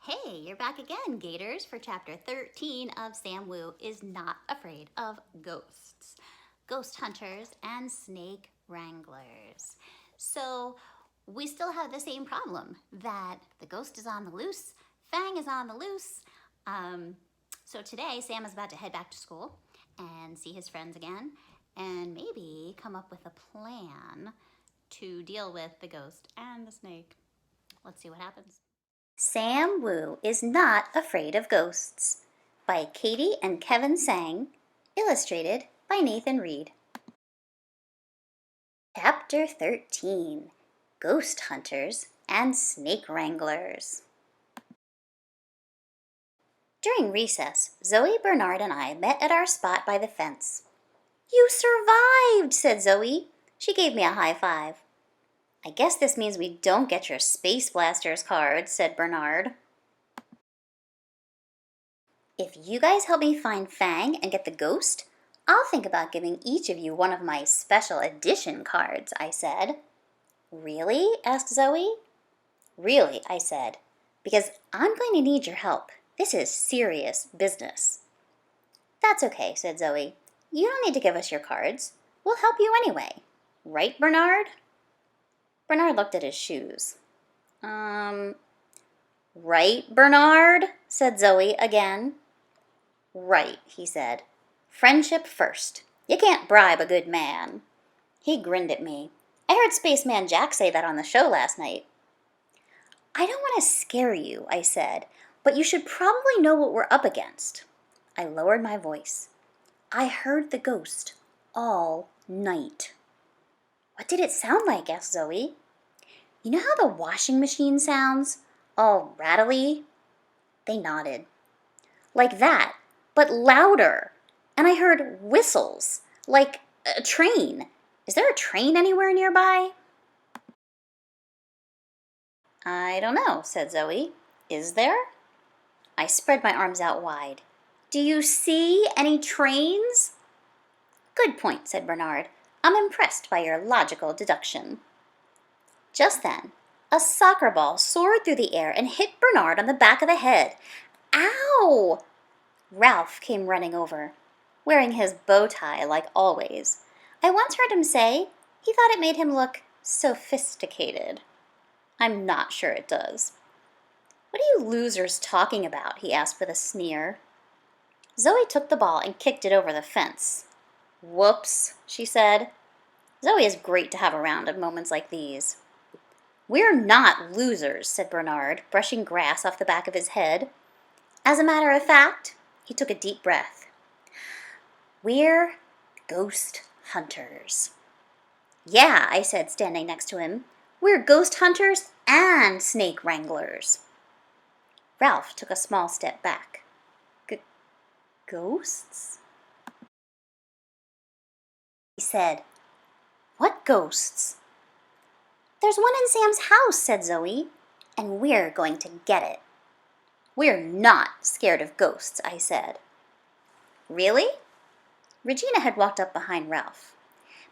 Hey, you're back again, Gators, for chapter 13 of Sam Wu is Not Afraid of Ghosts, Ghost Hunters, and Snake Wranglers. So, we still have the same problem that the ghost is on the loose, Fang is on the loose. So, today, Sam is about to head back to school and see his friends again and maybe come up with a plan to deal with the ghost and the snake. Let's see what happens. Sam Wu is Not Afraid of Ghosts by Katie and Kevin Sang, illustrated by Nathan Reed. Chapter 13, Ghost Hunters and Snake Wranglers. During recess, Zoe, Bernard, and I met at our spot by the fence. "You survived," said Zoe. She gave me a high five. "I guess this means we don't get your Space Blasters card," said Bernard. "If you guys help me find Fang and get the ghost, I'll think about giving each of you one of my special edition cards," I said. "Really?" asked Zoe. "Really," I said, "because I'm going to need your help. This is serious business." "That's okay," said Zoe. "You don't need to give us your cards. We'll help you anyway. Right, Bernard?" Bernard looked at his shoes. Right, Bernard?" said Zoe again. "Right," he said. "Friendship first. You can't bribe a good man." He grinned at me. "I heard Spaceman Jack say that on the show last night." "I don't want to scare you," I said, "but you should probably know what we're up against." I lowered my voice. "I heard the ghost all night." "What did it sound like?" asked Zoe. "You know how the washing machine sounds? All rattly?" They nodded. "Like that, but louder. And I heard whistles, like a train. Is there a train anywhere nearby?" "I don't know," said Zoe. "Is there?" I spread my arms out wide. "Do you see any trains?" "Good point," said Bernard. "I'm impressed by your logical deduction." Just then, a soccer ball soared through the air and hit Bernard on the back of the head. "Ow!" Ralph came running over, wearing his bow tie like always. I once heard him say he thought it made him look sophisticated. I'm not sure it does. "What are you losers talking about?" he asked with a sneer. Zoe took the ball and kicked it over the fence. "Whoops," she said. Zoe is great to have around at moments like these. "We're not losers," said Bernard, brushing grass off the back of his head. As a matter of fact, he took a deep breath. "We're ghost hunters." "Yeah," I said, standing next to him. "We're ghost hunters and snake wranglers." Ralph took a small step back. Ghosts?" he said. "What ghosts?" "There's one in Sam's house," said Zoe, "and we're going to get it." "We're not scared of ghosts," I said. "Really?" Regina had walked up behind Ralph.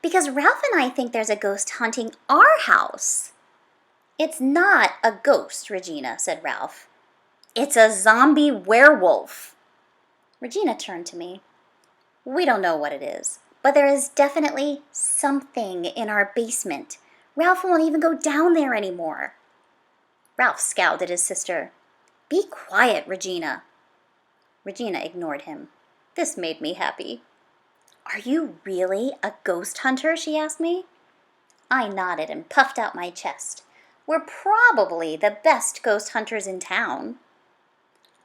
"Because Ralph and I think there's a ghost haunting our house." "It's not a ghost, Regina," said Ralph. "It's a zombie werewolf." Regina turned to me. "We don't know what it is, but there is definitely something in our basement. Ralph won't even go down there anymore." Ralph scowled at his sister. "Be quiet, Regina." Regina ignored him. This made me happy. "Are you really a ghost hunter?" she asked me. I nodded and puffed out my chest. "We're probably the best ghost hunters in town."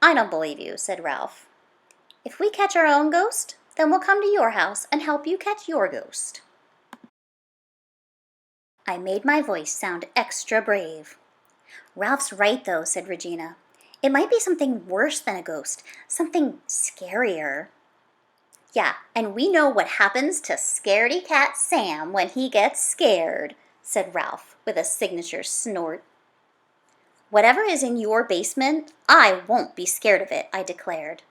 "I don't believe you," said Ralph. "If we catch our own ghost, then we'll come to your house and help you catch your ghost." I made my voice sound extra brave. "Ralph's right, though," said Regina. "It might be something worse than a ghost, something scarier." "Yeah, and we know what happens to Scaredy Cat Sam when he gets scared," said Ralph with a signature snort. "Whatever is in your basement, I won't be scared of it," I declared.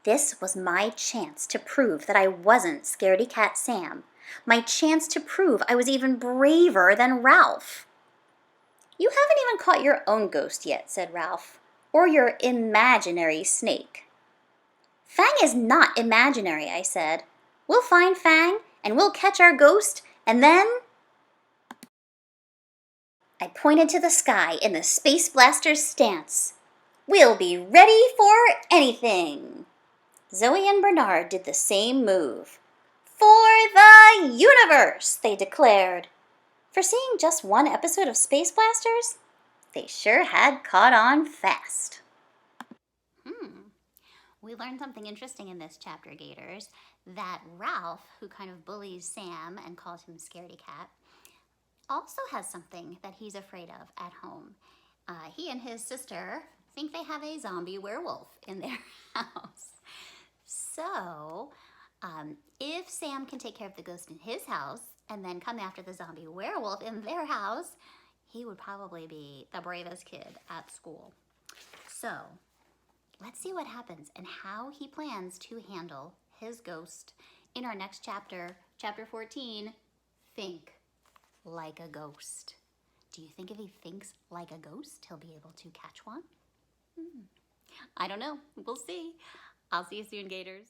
This was my chance to prove that I wasn't Scaredy Cat Sam, my chance to prove I was even braver than Ralph. "You haven't even caught your own ghost yet," said Ralph. or your imaginary snake?" "Fang is not imaginary," I said. "We'll find Fang, and we'll catch our ghost, and then—" I pointed to the sky in the Space Blaster's stance. "We'll be ready for anything." Zoe and Bernard did the same move. "For the universe," they declared. For seeing just one episode of Space Blasters, they sure had caught on fast. We learned something interesting in this chapter, Gators, that Ralph, who kind of bullies Sam and calls him Scaredy Cat, also has something that he's afraid of at home. He and his sister think they have a zombie werewolf in their house. So, if Sam can take care of the ghost in his house and then come after the zombie werewolf in their house, he would probably be the bravest kid at school. So, let's see what happens and how he plans to handle his ghost in our next chapter, chapter 14, Think Like a Ghost. Do you think if he thinks like a ghost, he'll be able to catch one? I don't know. We'll see. I'll see you soon, Gators.